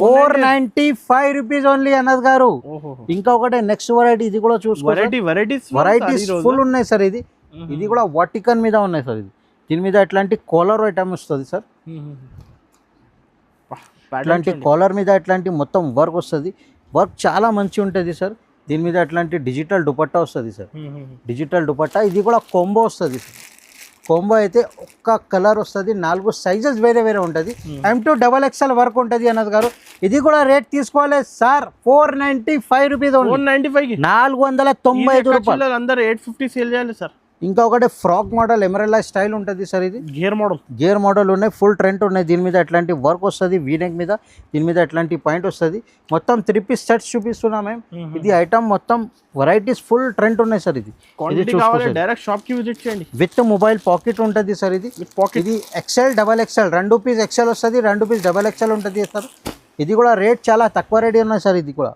495 రూపీస్ ఓన్లీ అనస్ గారు. ఇంకా ఒకటే నెక్స్ట్ వెరైటీ ఇది కూడా చూసుకోవాలి. వెరైటీస్ ఫుల్ ఉన్నాయి సార్. ఇది కూడా వాటికన్ మీద ఉన్నాయి సార్. దీని మీద అట్లాంటి కాలర్ ఐటమ్ వస్తుంది సార్. ఇట్లాంటి కాలర్ మీద అట్లాంటి మొత్తం వర్క్ వస్తుంది. వర్క్ చాలా మంచిగా ఉంటుంది సార్. దీని మీద అట్లాంటి డిజిటల్ దుపట్టా వస్తుంది సార్. డిజిటల్ దుపట్టా ఇది కూడా కాంబో వస్తుంది సార్. కాంబో అయితే ఒక్క కలర్ వస్తుంది, 4 సైజెస్ వేరే వేరే ఉంటుంది. M2XXL వర్క్ ఉంటుంది అన్నది గారు. ఇది కూడా రేట్ తీసుకోవాలి సార్, 495 రూపీస్, 495 495 రూపాయలు. అందరూ 850 సేల్ చేయాలి సార్. ఇంకా ఒకటి ఫ్రాక్ మోడల్ ఎమరెల్లా స్టైల్ ఉంటుంది సార్. ఇది గేర్ మోడల్ ఉన్నాయి, ఫుల్ ట్రెండ్ ఉన్నాయి. దీని మీద ఎట్లాంటి వర్క్ వస్తుంది, వీనెక్ మీద, దీని మీద ఎట్లాంటి పాయింట్ వస్తుంది. మొత్తం 3 పీస్ సెట్స్ చూపిస్తున్నాం మేము. ఇది ఐటమ్ మొత్తం వెరైటీస్ ఫుల్ ట్రెండ్ ఉన్నాయి సార్. ఇది డైరెక్ట్ షాప్ కి విజిట్ చేయండి. విత్ మొబైల్ పాకెట్ ఉంటుంది సార్. ఇది ఇది XL XXL 2 పీస్ XL వస్తుంది, 2 పీస్ XXL ఉంటుంది సార్. ఇది కూడా రేట్ చాలా తక్కువ రేట్ ఉన్నాయి సార్. ఇది కూడా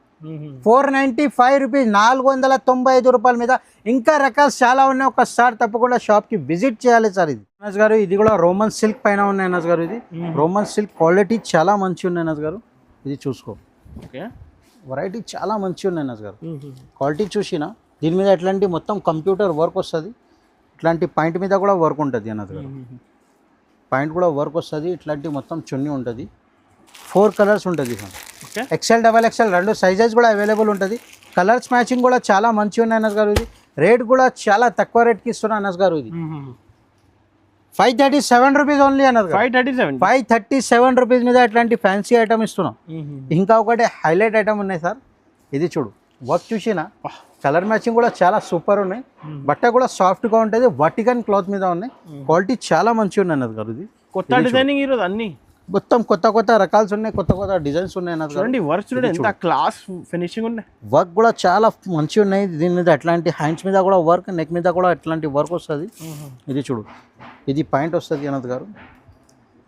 495 రూపీస్, 495 రూపాయల మీద. ఇంకా రకాలు చాలా ఉన్నాయి, ఒకసారి తప్పకుండా షాప్కి విజిట్ చేయాలి సార్. ఇది అనస్ గారు, ఇది కూడా రోమన్ సిల్క్ పైన ఉన్నాయి అనస్ గారు. ఇది రోమన్ సిల్క్ క్వాలిటీ చాలా మంచి ఉన్నాయి అనస్ గారు. ఇది చూసుకో, వెరైటీ చాలా మంచి ఉన్నాయి అనస్ గారు. క్వాలిటీ చూసినా దీని మీద ఎట్లాంటి మొత్తం కంప్యూటర్ వర్క్ వస్తుంది. ఇట్లాంటి పాయింట్ మీద కూడా వర్క్ ఉంటుంది అనస్ గారు. పాయింట్ కూడా వర్క్ వస్తుంది. ఇట్లాంటి మొత్తం చున్నీ ఉంటుంది. 4 కలర్స్ ఉంటుంది సార్. XL XXL 2 సైజెస్ కూడా అవైలబుల్ ఉంటుంది. కలర్స్ మ్యాచింగ్ కూడా చాలా మంచిగా ఉన్నాయి అనస్ గారు. ఇది రేట్ కూడా చాలా తక్కువ రేట్కి ఇస్తున్నా అనస్ గారు. ఇది 537 రూపీస్ ఓన్లీ అనస్ గారు. 537 రూపీస్ మీద ఇట్లాంటి ఫ్యాన్సీ ఐటమ్ ఇస్తున్నాం. ఇంకా ఒకటి హైలైట్ ఐటమ్ ఉన్నాయి సార్. ఇది చూడు, వర్క్ చూసినా కలర్ మ్యాచింగ్ కూడా చాలా సూపర్ ఉన్నాయి. బట్ట కూడా సాఫ్ట్గా ఉంటుంది, వర్టికన్ క్లాత్ మీద ఉన్నాయి. క్వాలిటీ చాలా మంచిగా ఉన్నాయి అనస్ గారు. ఇది కొత్త డిజైనింగ్ ఈరోజు అన్ని మొత్తం కొత్త రకాలు ఉన్నాయి, కొత్త డిజైన్స్ ఉన్నాయి. చూడండి వర్క్ చూడండి ఎంత క్లాస్ ఫినిషింగ్ ఉన్నాయి. వర్క్ కూడా చాలా మంచిగా ఉన్నాయి. దీని మీద అట్లాంటి హ్యాండ్స్ మీద కూడా వర్క్, నెక్ మీద కూడా అట్లాంటి వర్క్ వస్తుంది. ఇది చూడు, ఇది పాయింట్ వస్తుంది అన్నది గారు.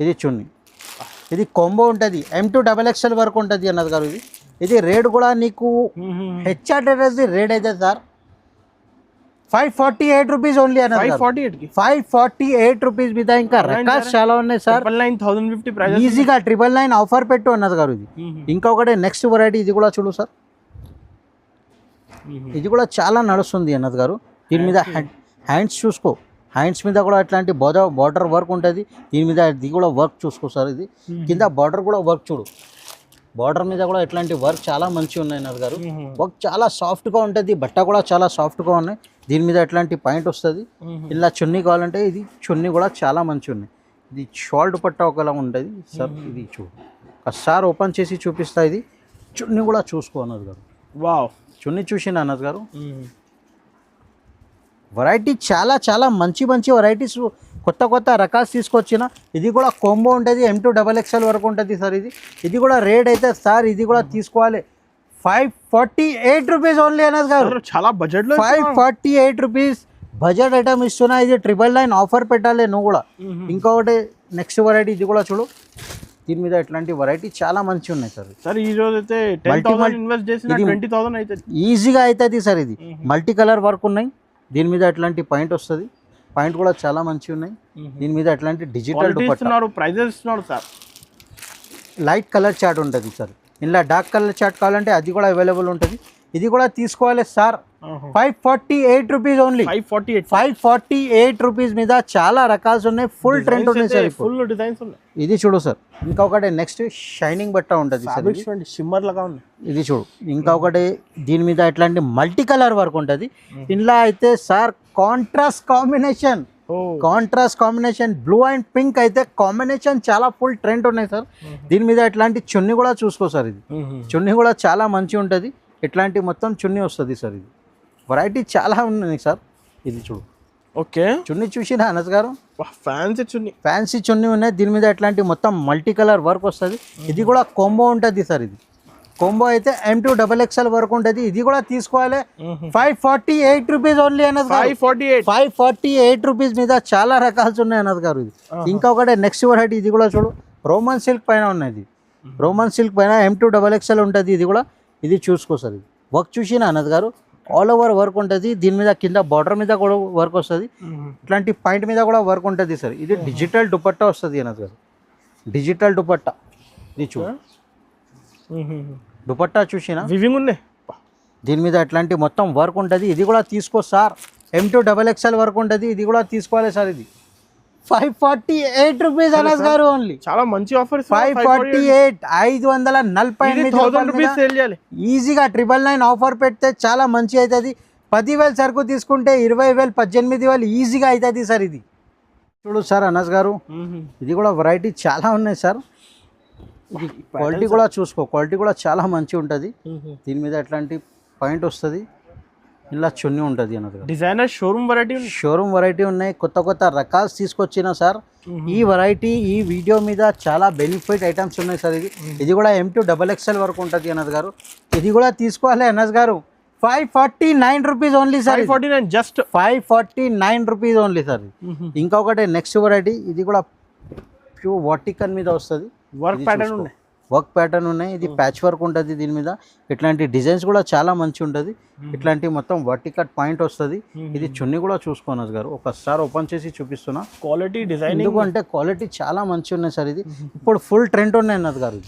ఇది చున్నీ, ఇది కాంబో ఉంటుంది. M2XXL వర్క్ ఉంటుంది అన్నది గారు. ఇది రేట్ కూడా నీకు హెచ్ఆర్టెస్ రేట్ అయితే సార్ 548 రూపీస్ ఓన్లీ అన్నది. 548 రూపీస్ మీద. ఇంకా రకాలు చాలా ఉన్నాయి సార్. 9,950 ఈజీగా 999 ఆఫర్ పెట్టు అన్నది గారు. ఇది ఇంకొకటి నెక్స్ట్ వెరైటీ. ఇది కూడా చూడు సార్, ఇది కూడా చాలా నడుస్తుంది అన్నది గారు. దీని మీద హ్యాండ్స్ చూసుకో, హ్యాండ్స్ మీద కూడా అట్లాంటి బార్డర్ వర్క్ ఉంటుంది. దీని మీద ఇది కూడా వర్క్ చూసుకో సార్. ఇది కింద బార్డర్ కూడా వర్క్ చూడు, బార్డర్ మీద కూడా ఇట్లాంటి వర్క్ చాలా మంచిగా ఉన్నాయి అన్నది గారు. వర్క్ చాలా సాఫ్ట్గా ఉంటుంది, బట్ట కూడా చాలా సాఫ్ట్గా ఉన్నాయి. దీని మీద ఎట్లాంటి పాయింట్ వస్తుంది. ఇలా చున్నీ కావాలంటే ఇది చున్నీ కూడా చాలా మంచిగా ఉన్నాయి. ఇది షాల్ట్ పట్ట ఒకలా ఉంటుంది సార్. ఇది చూడు, ఒకసారి ఓపెన్ చేసి చూపిస్తా. ఇది చున్నీ కూడా చూసుకో అన్నది గారు. వావ్, చున్నీ చూసిన అన్నది గారు. వెరైటీ చాలా మంచి వెరైటీస్, కొత్త రకాలు తీసుకొచ్చిన. ఇది కూడా కాంబో ఉంటుంది, M2XXL వరకు ఉంటుంది సార్. ఇది కూడా రేట్ అయితే సార్, ఇది కూడా తీసుకోవాలి 548 రూపీస్ ఓన్లీ అన్నది గారు. చాలా బడ్జెట్ లో 548 రూపీస్ బడ్జెట్ ఐటమ్ ఇస్తున్నా. ఇది 999 ఆఫర్ పెట్టాలి నువ్వు కూడా. ఇంకొకటి నెక్స్ట్ వెరైటీ, ఇది కూడా చూడు. దీని మీద ఇట్లాంటి వెరైటీ చాలా మంచి ఉన్నాయి సార్. సార్ ఈ రోజు అయితే 10,000 ఇన్వెస్ట్ చేసినా 20,000 అవుతుంది, ఈజీగా అవుతుంది సార్. ఇది మల్టీ కలర్ వర్క్ ఉన్నాయి. దీని మీద అట్లాంటి పాయింట్ వస్తుంది. పాయింట్ కూడా చాలా మంచిగా ఉన్నాయి. దీని మీద అట్లాంటి డిజిటల్ ప్రైజెస్ ఇస్తున్నారు సార్. లైట్ కలర్ చార్ట్ ఉంటుంది సార్. ఇలా డార్క్ కలర్ చార్ట్ కావాలంటే అది కూడా అవైలబుల్ ఉంటుంది. ఇది కూడా తీసుకోవాలి సార్. 548 rupees only. 548 రూపీస్ మీద చాలా రకాలు ఉన్నాయి. ఫుల్ ట్రెండ్ ఉన్నాయి సార్, ఫుల్ డిజైన్స్ ఉన్నాయి. ఇది చూడు సార్. ఇంకొకటి నెక్స్ట్ షైనింగ్ బట్ట ఉంటుంది సార్. షిమ్మర్ లాగా ఉంది. ఇది చూడు. ఇంకొకటి దీని మీద ఇట్లాంటి మల్టీ కలర్ వర్క్ ఉంటుంది. ఇందులో అయితే sir contrast combination blue and pink అయితే కాంబినేషన్ చాలా ఫుల్ ట్రెండ్ ఉన్నాయి సార్. దీని మీద ఇట్లాంటి చున్నీ కూడా చూసుకో సార్. ఇది చున్నీ కూడా చాలా మంచి ఉంటుంది. ఇట్లాంటి మొత్తం చున్నీ వస్తుంది సార్. ఇది వెరైటీ చాలా ఉన్నాయి సార్. ఇది చూడు. ఓకే, చున్నీ చూసినా అనస్ గారు, ఫ్యాన్సీ చున్నీ ఉన్నాయి. దీని మీద ఇట్లాంటి మొత్తం మల్టీ కలర్ వర్క్ వస్తుంది. ఇది కూడా కాంబో ఉంటుంది సార్. ఇది కాంబో అయితే M2XXL వరకు ఉంటుంది. ఇది కూడా తీసుకోవాలి 548 రూపీస్ ఓన్లీ అన్నది. 548 రూపీస్ మీద చాలా రకాలు ఉన్నాయి అన్నది గారు. ఇది ఇంకొకటి నెక్స్ట్ వెరైటీ. ఇది కూడా చూడు, రోమన్ సిల్క్ పైన ఉన్నది. రోమన్ సిల్క్ పైన M2XXL ఉంటుంది. ఇది కూడా ఇది చూసుకో సార్. ఇది వర్క్ చూసినా అన్నది గారు, ఆల్ ఓవర్ వర్క్ ఉంటుంది. దీని మీద కింద బార్డర్ మీద కూడా వర్క్ వస్తుంది. ఇట్లాంటి పాయింట్ మీద కూడా వర్క్ ఉంటుంది సార్. ఇది డిజిటల్ దుపట్టా వస్తుంది అన్నది గారు. డిజిటల్ దుపట్టా ఇది చూడు. దుపట్టా చూసినా వివింగ్ ఉన్నాయి. దీని మీద అట్లాంటి మొత్తం వర్క్ ఉంటుంది. ఇది కూడా తీసుకో సార్. M2XXL వర్క్ ఉంటుంది. ఇది కూడా తీసుకోవాలి సార్. ఇది 548 రూపీస్ అనస్ గారు ఓన్లీ. చాలా మంచి ఆఫర్. 548 540 రూపీస్ సేల్ చేయాలి ఈజీగా. 999 ఆఫర్ పెడితే చాలా మంచి అవుతుంది. 10,000 సరుకు తీసుకుంటే 20,000 18,000 ఈజీగా అవుతుంది సార్. ఇది చూడు సార్ అనస్ గారు, ఇది కూడా వెరైటీ చాలా ఉన్నాయి సార్. ఇది క్వాలిటీ కూడా చూసుకో, క్వాలిటీ కూడా చాలా మంచిగా ఉంటుంది. దీని మీద ఎట్లాంటి పాయింట్ వస్తుంది, ఇలా చున్నీ ఉంటుంది అన్నది. డిజైనర్ షోరూమ్ వెరైటీ ఉన్నాయి, కొత్త కొత్త రకాలు తీసుకొచ్చిన సార్. ఈ వెరైటీ ఈ వీడియో మీద చాలా బెనిఫిట్ ఐటమ్స్ ఉన్నాయి సార్. ఇది కూడా M2XXL వరకు ఉంటుంది అనస్ గారు. ఇది కూడా తీసుకోవాలి అనస్ గారు. 549 rupees only sir. 549 just 549 rupees only sir. ఇంకొకటి నెక్స్ట్ వెరైటీ, ఇది కూడా ప్యూర్ వాటికన్ మీద వస్తుంది. వర్క్ ప్యాటర్న్ ఉన్నాయి. ఇది ప్యాచ్ వర్క్ ఉంటుంది దీని మీద. ఇట్లాంటి డిజైన్స్ కూడా చాలా మంచి ఉంటుంది. ఇట్లాంటి మొత్తం వర్టికల్ పాయింట్ వస్తుంది. ఇది చున్నీ కూడా చూసుకోనస్ గారు, ఒకసారి ఓపెన్ చేసి చూపిస్తున్నా. క్వాలిటీ డిజైన్ ఎందుకంటే క్వాలిటీ చాలా మంచి ఉన్నాయి సార్. ఇది ఇప్పుడు ఫుల్ ట్రెండ్ ఉన్నాయి అన్నది గారు.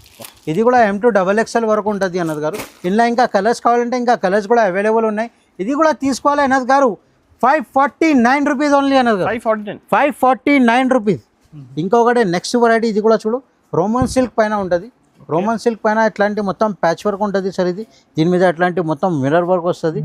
ఇది కూడా M2XXL వరకు ఉంటుంది అన్నది గారు. ఇలా ఇంకా కలర్స్ కావాలంటే ఇంకా కలర్స్ కూడా అవైలబుల్ ఉన్నాయి. ఇది కూడా తీసుకోవాలి అన్నది గారు. 549 రూపీస్ ఓన్లీ అన్నది గారు. 549 రూపీస్. ఇంకొకటి నెక్స్ట్ వెరైటీ, ఇది కూడా చూడు, రోమన్ సిల్క్ పైన ఉంటుంది. రోమన్ సిల్క్ పైన ఇట్లాంటి మొత్తం ప్యాచ్ వర్క్ ఉంటుంది సార్. ఇది దీని మీద ఇట్లాంటి మొత్తం మిర్రర్ వర్క్ వస్తుంది.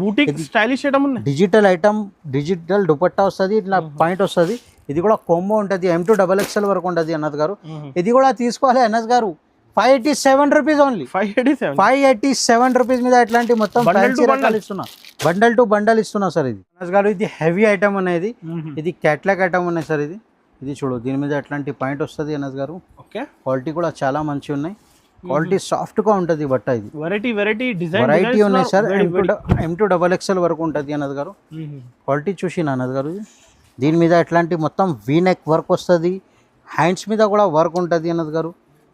డిజిటల్ ఐటమ్, డిజిటల్ దుపట్టా వస్తుంది, ఇట్లా పాయింట్ వస్తుంది. ఇది కూడా కొమ్మో ఉంటుంది. M2XXL వరకు ఉంటుంది అన్నది గారు. ఇది కూడా తీసుకోవాలి అన్నది గారు. 587 రూపీస్ ఓన్లీ. 587 రూపీస్ మీద ఇట్లాంటి మొత్తం ఫ్యాన్సీ రకాలు ఇస్తున్నా. బండల్ టు బండల్ ఇస్తున్నా సార్. ఇది అన్నది గారు, ఇది హెవీ ఐటమ్ అనేది. ఇది క్యాట్లాగ్ ఐటమ్ ఉన్నాయి సార్. ఇది చూడు, దీని మీద ఎట్లాంటి పాయింట్ వస్తుంది అనస్ గారు. క్వాలిటీ కూడా చాలా మంచి ఉన్నాయి. క్వాలిటీ సాఫ్ట్ గా ఉంటుంది బట్ట. ఇది వెరైటీ ఉన్నాయి సార్. M2XXL వరకు ఉంటుంది అనస్ గారు. క్వాలిటీ చూసి అనస్ గారు. దీని మీద ఎట్లాంటి మొత్తం వీ నెక్ వర్క్ వస్తుంది. హ్యాండ్స్ మీద కూడా వర్క్ ఉంటుంది అనస్ గారు.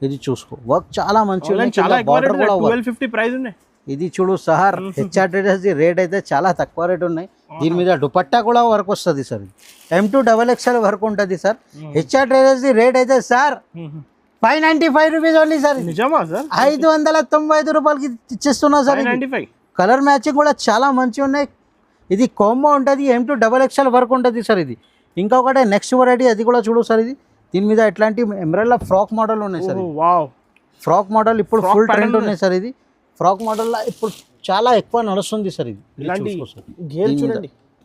ఇది చూసుకో, వర్క్ చాలా మంచి ఉన్నాయి. ఇది చూడు సార్, HR ట్రేడర్స్ రేట్ అయితే చాలా తక్కువ రేట్ ఉన్నాయి. దీని మీద దుపట్టా కూడా వర్క్ వస్తుంది సార్. M2XXL వర్క్ ఉంటుంది సార్. HR ట్రేడర్స్ రేట్ అయితే సార్ 595 రూపీస్ ఓన్లీ సార్. 595 రూపాయలకి ఇచ్చేస్తున్నా సార్. కలర్ మ్యాచింగ్ కూడా చాలా మంచిగా ఉన్నాయి. ఇది కాంబో ఉంటుంది. M2XXL వర్క్ ఉంటుంది సార్. ఇది ఇంకొకటి నెక్స్ట్ వెరైటీ, అది కూడా చూడు సార్. ఇది దీని మీద ఎట్లాంటి ఎంబ్రెల్లా ఫ్రాక్ మోడల్ ఉన్నాయి సార్. ఫ్రాక్ మోడల్ ఇప్పుడు ఫుల్ ట్రెండ్ ఉన్నాయి సార్. ఇది ఫ్రాక్ మోడల్లో ఇప్పుడు చాలా ఎక్కువ నడుస్తుంది సార్. ఇది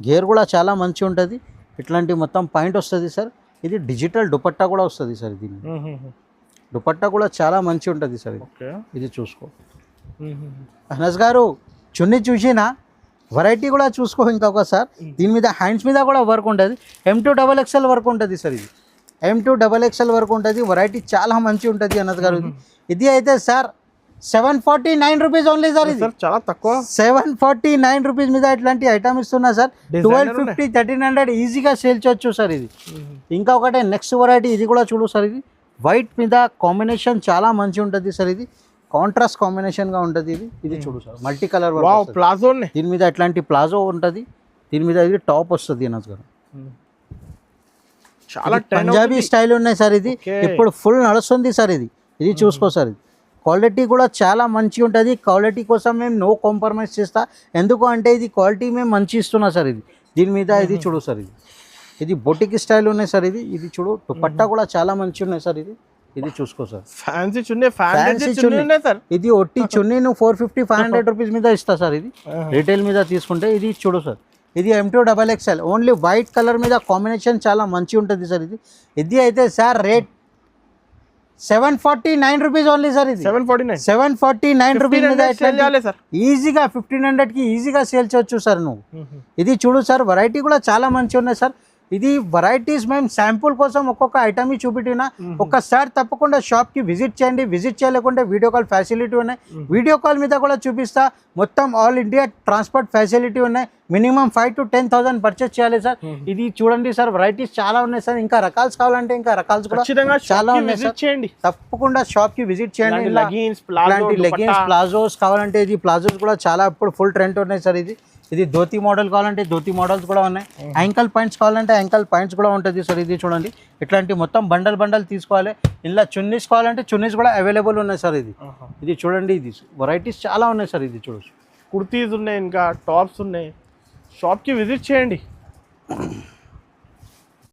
గేర్ కూడా చాలా మంచి ఉంటుంది. ఇట్లాంటి మొత్తం పాయింట్ వస్తుంది సార్. ఇది డిజిటల్ దుపట్టా కూడా వస్తుంది సార్. దీని దుపట్టా కూడా చాలా మంచి ఉంటుంది సార్. ఇది చూసుకో అనస్ గారు. చున్నీ చూసినా వెరైటీ కూడా చూసుకో ఇంకొకసారి. దీని మీద హ్యాండ్స్ మీద కూడా వర్క్ ఉంటుంది. M2XXL వర్క్ ఉంటుంది సార్. ఇది M2XXL వర్క్ ఉంటుంది. వెరైటీ చాలా మంచి ఉంటుంది అనస్ గారు. ఇది అయితే సార్ 749 రూపీస్ ఓన్లీ సార్. ఇది చాలా తక్కువ. 749 రూపీస్ మీద ఇట్లాంటి ఐటమ్ ఇస్తున్నా సార్. 1250, 1300 ఈజీగా సేల్ చేయొచ్చు సార్. ఇది ఇంకొకటి నెక్స్ట్ వెరైటీ, ఇది కూడా చూడు సార్. ఇది వైట్ మీద కాంబినేషన్ చాలా మంచి ఉంటుంది సార్. ఇది కాంట్రాస్ట్ కాంబినేషన్గా ఉంటుంది. ఇది చూడు సార్, మల్టీ కలర్ ప్లాజో. దీని మీద ఇట్లాంటి ప్లాజో ఉంటుంది. దీని మీద ఇది టాప్ వస్తుంది అనస్ గారు. చాలా పంజాబీ స్టైల్ ఉన్నాయి సార్. ఇది ఇప్పుడు ఫుల్ నడుస్తుంది సార్. ఇది చూసుకో సార్. ఇది క్వాలిటీ కూడా చాలా మంచిగా ఉంటుంది. క్వాలిటీ కోసం మేము నో కాంప్రమైజ్ చేస్తా. ఎందుకు అంటే ఇది క్వాలిటీ మేము మంచి ఇస్తున్నా సార్. దీని మీద ఇది చూడు సార్. ఇది బొటిక్ స్టైల్ ఉన్నాయి సార్. ఇది చూడు, దుపట్టా కూడా చాలా మంచి ఉన్నాయి సార్. ఇది చూసుకో సార్. ఫ్యాన్సీ చున్నీ సార్. ఇది ఒట్టి చున్నీ నువ్వు 450, 500 రూపీస్ మీద ఇస్తా సార్. ఇది రీటైల్ మీద తీసుకుంటే. ఇది చూడు సార్. ఇది M2XXL ఓన్లీ వైట్ కలర్ మీద కాంబినేషన్ చాలా మంచి ఉంటుంది సార్. ఇది అయితే sir rate 749 rupees only sir. ఇది 749 రూపీస్ మీద ఈజీగా 1500కి ఈజీగా సేల్ చేయొచ్చు సార్ నువ్వు. ఇది చూడు సార్, వెరైటీ కూడా చాలా మంచిగా ఉన్నాయి సార్. ఇది వెరైటీస్ మేము శాంపుల్ కోసం ఒక్కొక్క ఐటమ్ చూపెట్టినా. ఒక్కసారి తప్పకుండా షాప్కి విజిట్ చేయండి. విజిట్ చేయలేకుంటే వీడియో కాల్ ఫెసిలిటీ ఉన్నాయి. వీడియో కాల్ మీద కూడా చూపిస్తా. మొత్తం ఆల్ ఇండియా ట్రాన్స్పోర్ట్ ఫెసిలిటీ ఉన్నాయి. మినిమం 5,000 to 10,000 పర్చేస్ చేయాలి సార్. ఇది చూడండి సార్, వెరైటీస్ చాలా ఉన్నాయి సార్. ఇంకా రకాల్స్ కావాలంటే ఇంకా రకాల్స్ కూడా చాలా ఉన్నాయి సార్. తప్పకుండా షాప్కి విజిట్ చేయండి. ఇలాంటి లెగిన్స్, ప్లాజోస్ కావాలంటే ఇది ప్లాజోస్ కూడా చాలా ఇప్పుడు ఫుల్ ట్రెండ్ ఉన్నాయి సార్. ఇది ధోతి మోడల్ కావాలంటే ధోతి మోడల్స్ కూడా ఉన్నాయి. యాంకల్ పాయింట్స్ కావాలంటే యాంకల్ పాయింట్స్ కూడా ఉంటుంది సార్. ఇది చూడండి, ఇట్లాంటి మొత్తం బండల్ తీసుకోవాలి. ఇలా చున్నీస్ కావాలంటే చున్నీస్ కూడా అవైలబుల్ ఉన్నాయి సార్. ఇది చూడండి, ఇది వెరైటీస్ చాలా ఉన్నాయి సార్. ఇది చూడొచ్చు, కుర్తీస్ ఉన్నాయి, ఇంకా టాప్స్ ఉన్నాయి. షాప్కి విజిట్ చేయండి.